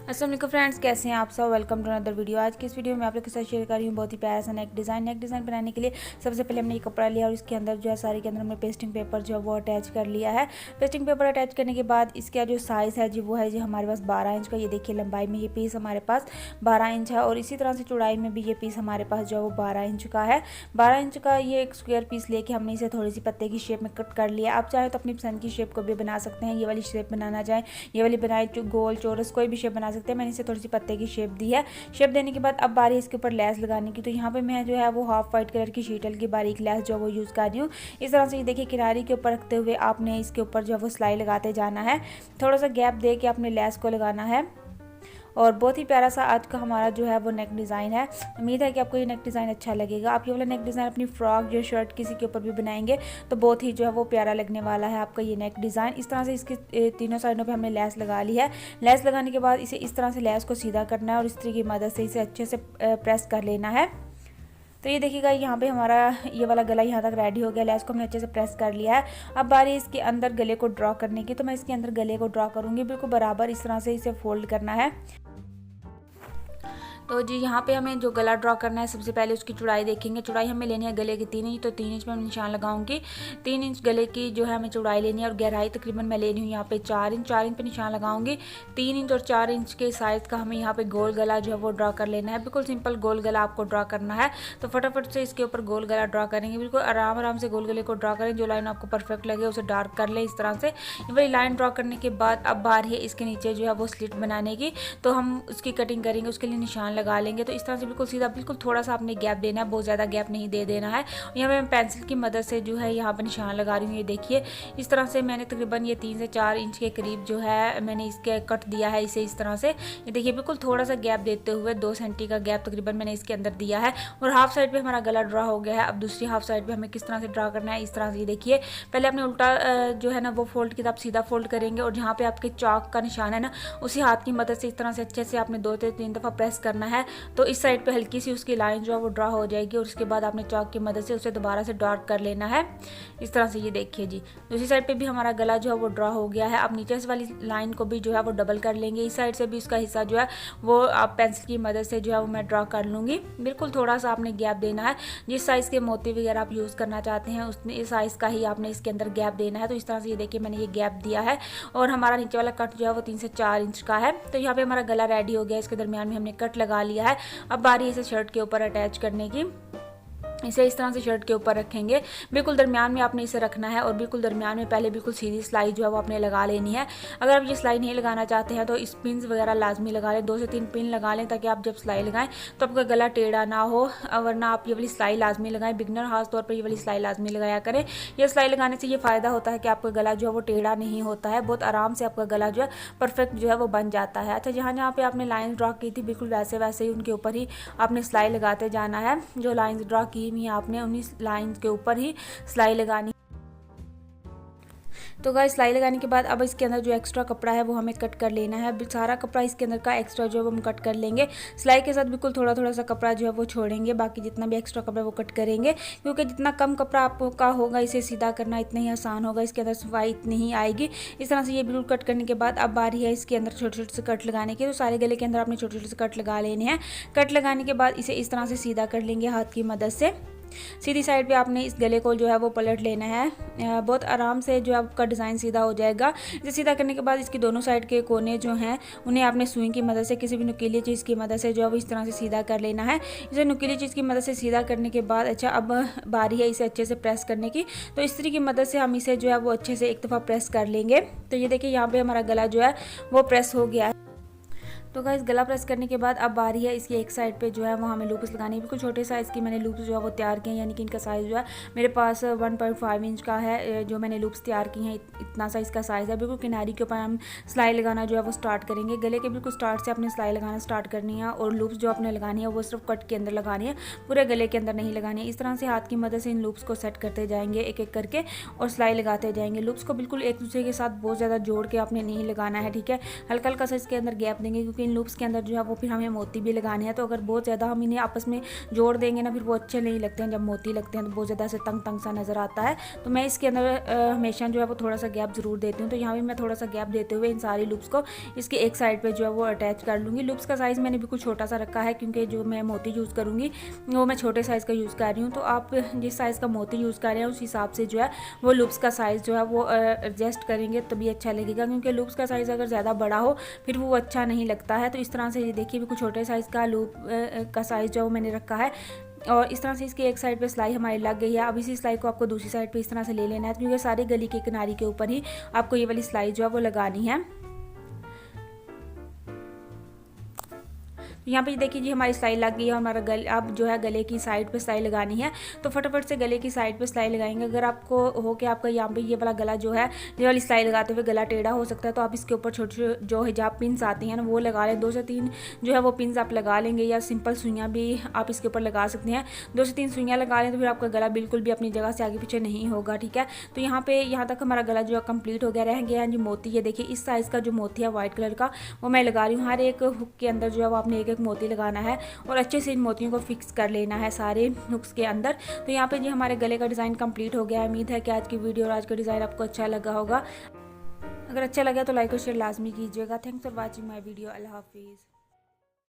अस्सलाम वालेकुम फ्रेंड्स, कैसे हैं आप सब। Welcome to another video. आज की इस वीडियो में आप लोग के साथ शेयर कर रही हूँ बहुत ही प्यारा सा नेक डिज़ाइन बनाने के लिए सबसे पहले हमने ये कपड़ा लिया और इसके अंदर जो है साड़ी के अंदर हमने पेस्टिंग पेपर जो है वो अटैच कर लिया है। पेस्टिंग पेपर अटैच करने के बाद इसका जो साइज़ है जी वो है जी हमारे पास 12 इंच का। ये देखिए लंबाई में ये पीस हमारे पास 12 इंच है और इसी तरह से चौड़ाई में भी ये पीस हमारे पास जो है वो 12 इंच का है। 12 इंच का ये एक स्क्वायर पीस लेके हमने इसे थोड़ी सी पत्ते की शेप में कट कर लिया। आप चाहे तो अपनी पसंद की शेप को भी बना सकते हैं। ये वाली शेप बनाना चाहें, ये वाली बनाए, गोल चौरस कोई भी शेप बना सकते हैं। मैंने इसे थोड़ी सी पत्ते की शेप दी है। शेप देने के बाद अब बारी इसके ऊपर लेस लगाने की। तो यहाँ पे मैं जो है वो हाफ वाइट कलर की शीटल की बारीक लेस जो वो यूज़ कर रही हूँ। इस तरह से ये देखिए किनारे के ऊपर रखते हुए आपने इसके ऊपर जो है वो सिलाई लगाते जाना है। थोड़ा सा गैप दे के आपने लेस को लगाना है और बहुत ही प्यारा सा आज का हमारा जो है वो नेक डिज़ाइन है। उम्मीद है कि आपको ये नेक डिज़ाइन अच्छा लगेगा। आप ये वाला नेक डिज़ाइन अपनी फ्रॉक या शर्ट किसी के ऊपर भी बनाएंगे तो बहुत ही जो है वो प्यारा लगने वाला है आपका ये नेक डिज़ाइन। इस तरह से इसके तीनों साइडों पे हमने लेस लगा ली है। लेस लगाने के बाद इसे इस तरह से लेस को सीधा करना है और इस्त्री की मदद से इसे अच्छे से प्रेस कर लेना है। तो ये देखिएगा यहाँ पे हमारा ये वाला गला यहाँ तक रेडी हो गया। लेस को हमने अच्छे से प्रेस कर लिया है। अब बारी इसके अंदर गले को ड्रॉ करने की। तो मैं इसके अंदर गले को ड्रॉ करूँगी, बिल्कुल बराबर इस तरह से इसे फोल्ड करना है। तो जी यहाँ पे हमें जो गला ड्रॉ करना है सबसे पहले उसकी चौड़ाई देखेंगे। चौड़ाई हमें लेनी है गले की 3 इंच। तो 3 इंच में मैं निशान लगाऊंगी। 3 इंच गले की जो है हमें चौड़ाई लेनी है और गहराई तकरीबन मैं लेनी हूँ यहाँ पे 4 इंच। 4 इंच पे निशान लगाऊंगी। 3 इंच और 4 इंच के साइज़ का हमें यहाँ पे गोल गला जो है वो ड्रॉ कर लेना है। बिल्कुल सिंपल गोल गला आपको ड्रॉ करना है। तो फटाफट से इसके ऊपर गोल गला ड्रॉ करेंगे। बिल्कुल आराम आराम से गोल गले को ड्रॉ करें। जो लाइन आपको परफेक्ट लगे उसे डार्क कर लें इस तरह से। ये वाली लाइन ड्रॉ करने के बाद अब बारी है इसके नीचे जो है वो स्लिट बनाने की। तो हम उसकी कटिंग करेंगे, उसके लिए निशान लगा लेंगे। तो इस तरह से बिल्कुल सीधा, बिल्कुल थोड़ा सा आपने गैप देना है, बहुत ज़्यादा गैप नहीं दे देना है। यहाँ पे मैं पेंसिल की मदद से जो है यहाँ पर निशान लगा रही हूँ। ये देखिए इस तरह से मैंने तकरीबन ये 3 से 4 इंच के करीब जो है मैंने इसके कट दिया है इसे इस तरह से। ये देखिए बिल्कुल थोड़ा सा गैप देते हुए 2 सेंटी का गैप तकरीबन मैंने इसके अंदर दिया है। और हाफ साइड पे हमारा गला ड्रा हो गया है। अब दूसरी हाफ साइड पे हमें किस तरह से ड्रा करना है, इस तरह से। ये देखिए पहले आपने उल्टा जो है ना वो फोल्ड की तरफ सीधा फोल्ड करेंगे और जहाँ पे आपके चौक का निशान है ना उसी हाथ की मदद से इस तरह से अच्छे से आपने 2 से 3 दफ़ा प्रेस करना है। तो इस साइड पे हल्की सी उसकी लाइन जो है वो ड्रा हो जाएगी और उसके बाद आपने चौक की मदद से उसे दोबारा से डार्क कर लेना है इस तरह से। ये देखिए जी दूसरी साइड पे भी हमारा गला जो है वो ड्रा हो गया है। अब नीचे से वाली लाइन को भी जो है वो डबल कर लेंगे। इस साइड से भी उसका हिस्सा जो है वो आप पेंसिल की मदद से जो है वो मैं ड्रा कर लूँगी। बिल्कुल थोड़ा सा आपने गैप देना है। जिस साइज़ के मोती वगैरह आप यूज़ करना चाहते हैं उस साइज़ का ही आपने इसके अंदर गैप देना है। तो इस तरह से ये देखिए मैंने ये गैप दिया है और हमारा नीचे वाला कट जो है वो 3 से 4 इंच का है। तो यहाँ पे हमारा गला रेडी हो गया। इसके दरमियान में हमने कट लगा लिया है। अब बारी इसे शर्ट के ऊपर अटैच करने की। इसे इस तरह से शर्ट के ऊपर रखेंगे। बिल्कुल दरमियान में आपने इसे रखना है और बिल्कुल दरमियान में पहले बिल्कुल सीधी सिलाई जो है वो आपने लगा लेनी है। अगर आप ये सिलाई नहीं लगाना चाहते हैं तो इस पिन्स वगैरह लाजमी लगा लें। 2 से 3 पिन लगा लें ताकि आप जब सिलाई लगाएं तो आपका गला टेढ़ा ना हो। वरना आप ये वाली सिलाई लाजमी लगाएं। बिगनर खास तौर पर ये वाली सिलाई लाजमी लगाया करें। ये सिलाई लगाने से ये फ़ायदा होता है कि आपका गला जो है वो टेढ़ा नहीं होता है। बहुत आराम से आपका गला जो है परफेक्ट जो है वो बन जाता है। अच्छा, जहाँ जहाँ पर आपने लाइन ड्रा की थी बिल्कुल वैसे वैसे ही उनके ऊपर ही आपने सिलाई लगाते जाना है। जो लाइन ड्रा की हुई आपने उन्हीं लाइन के ऊपर ही सिलाई लगानी। तो गाइस सिलाई लगाने के बाद अब इसके अंदर जो एक्स्ट्रा कपड़ा है वो हमें कट कर लेना है। सारा कपड़ा इसके अंदर का एक्स्ट्रा जो है वो हम कट कर लेंगे। सिलाई के साथ बिल्कुल थोड़ा थोड़ा सा कपड़ा जो है वो छोड़ेंगे। बाकी जितना भी एक्स्ट्रा कपड़ा वो कट करेंगे क्योंकि जितना कम कपड़ा आपका होगा इसे सीधा करना इतना ही आसान होगा। इसके अंदर सफाई इतनी ही आएगी। इस तरह से ये बिल्कुल कट करने के बाद अब बारी है इसके अंदर छोटे छोटे से कट लगाने के। तो सारे गले के अंदर आपने छोटे छोटे से कट लगा लेने हैं। कट लगाने के बाद इसे इस तरह से सीधा कर लेंगे हाथ की मदद से। सीधी साइड पे आपने इस गले को जो है वो पलट लेना है। बहुत आराम से जो आपका डिज़ाइन सीधा हो जाएगा। इसे सीधा करने के बाद इसकी दोनों साइड के कोने जो हैं उन्हें आपने सुई की मदद से किसी भी नुकीली चीज़ की मदद से जो है वो इस तरह से सीधा कर लेना है। इसे नुकीली चीज़ की मदद से सीधा करने के बाद अच्छा अब बारी है इसे अच्छे से प्रेस करने की। तो इस्त्री की मदद से हम इसे जो है वो अच्छे से एक दफ़ा प्रेस कर लेंगे। तो ये देखिए यहाँ पर हमारा गला जो है वो प्रेस हो गया है। तो गाइस गला प्रेस करने के बाद अब बारी है इसकी एक साइड पे जो है वो हमें लूप्स लगानी है। बिल्कुल छोटे साइज़ की मैंने लूप्स जो है वो तैयार किए हैं। यानी कि इनका साइज़ जो है मेरे पास 1.5 इंच का है। जो मैंने लूप्स तैयार की हैं इतना साइज़ का साइज़ है। बिल्कुल किनारी के ऊपर हम सिलाई लगाना जो है वो स्टार्ट करेंगे। गले के बिल्कुल स्टार्ट से अपने सिलाई लगाना स्टार्ट करनी है और लूप्स जो आपने लगानी है वो सिर्फ कट के अंदर लगानी है, पूरे गले के अंदर नहीं लगानी है। इस तरह से हाथ की मदद से इन लूप्स को सेट करते जाएंगे एक एक करके और सिलाई लगाते जाएंगे। लूप्स को बिल्कुल एक दूसरे के साथ बहुत ज़्यादा जोड़ के आपने नहीं लगाना है, ठीक है। हल्का हल्का सा इसके अंदर गैप देंगे क्योंकि इन लूप्स के अंदर जो है वो फिर हमें मोती भी लगाने हैं। तो अगर बहुत ज़्यादा हम इन्हें आपस में जोड़ देंगे ना फिर वो अच्छे नहीं लगते हैं। जब मोती लगते हैं तो बहुत ज़्यादा से तंग तंग सा नज़र आता है। तो मैं इसके अंदर हमेशा जो है वो थोड़ा सा गैप ज़रूर देती हूँ। तो यहाँ भी मैं थोड़ा सा गैप देते हुए इन सारी लूप्स को इसके एक साइड पर जो है वो अटैच कर लूँगी। लूप्स का साइज़ मैंने बिल्कुल छोटा सा रखा है क्योंकि जो मैं मोती यूज़ करूँगी वो मैं छोटे साइज़ का यूज़ कर रही हूँ। तो आप जिस साइज़ का मोती यूज़ कर रहे हैं उस हिसाब से जो है वो लूप्स का साइज़ जो है वो एडजस्ट करेंगे तभी अच्छा लगेगा, क्योंकि लूप्स का साइज़ अगर ज़्यादा बड़ा हो फिर वो अच्छा नहीं लगता है। तो इस तरह से ये देखिए बिल्कुल छोटे साइज़ का लूप का साइज़ जो है वो मैंने रखा है और इस तरह से इसकी एक साइड पे सिलाई हमारी लग गई है। अब इसी सिलाई को आपको दूसरी साइड पे इस तरह से ले लेना है, क्योंकि सारे गले के किनारे के ऊपर ही आपको ये वाली सिलाई जो है वो लगानी है। यहाँ पे देखिए जी हमारी सिलाई लग गई है। हमारा अब जो है गले की साइड पे सिलाई लगानी है। तो फटाफट से गले की साइड पे सिलाई लगाएंगे। अगर आपको हो कि आपका यहाँ पे ये वाला गला जो है ये वाली सिलाई लगाते हुए गला टेढ़ा हो सकता है तो आप इसके ऊपर छोटे छोटे जो हिजाब पिन्स आती हैं ना वो लगा लें। 2 से 3 जो है वो पिन्स आप लगा लेंगे, या सिंपल सुइयाँ भी आप इसके ऊपर लगा सकते हैं। 2 से 3 सुइयाँ लगा लें तो फिर आपका गला बिल्कुल भी अपनी जगह से आगे पीछे नहीं होगा। ठीक है, तो यहाँ तक हमारा गला जो है कम्प्लीट हो गया। रह गया है जी मोती। ये देखिए इस साइज़ का जो मोती है व्हाइट कलर का वो मैं लगा रही हूँ। हर एक हुक के अंदर जो है वो आपने एक एक मोती लगाना है और अच्छे से इन मोतियों को फिक्स कर लेना है सारे हुक्स के अंदर। तो यहाँ पे जी हमारे गले का डिज़ाइन कंप्लीट हो गया है। उम्मीद है कि आज की वीडियो और आज का डिज़ाइन आपको अच्छा लगा होगा। अगर अच्छा लगा तो लाइक और शेयर लाजमी कीजिएगा। Thanks for watching my video. अल्लाह हाफिज़।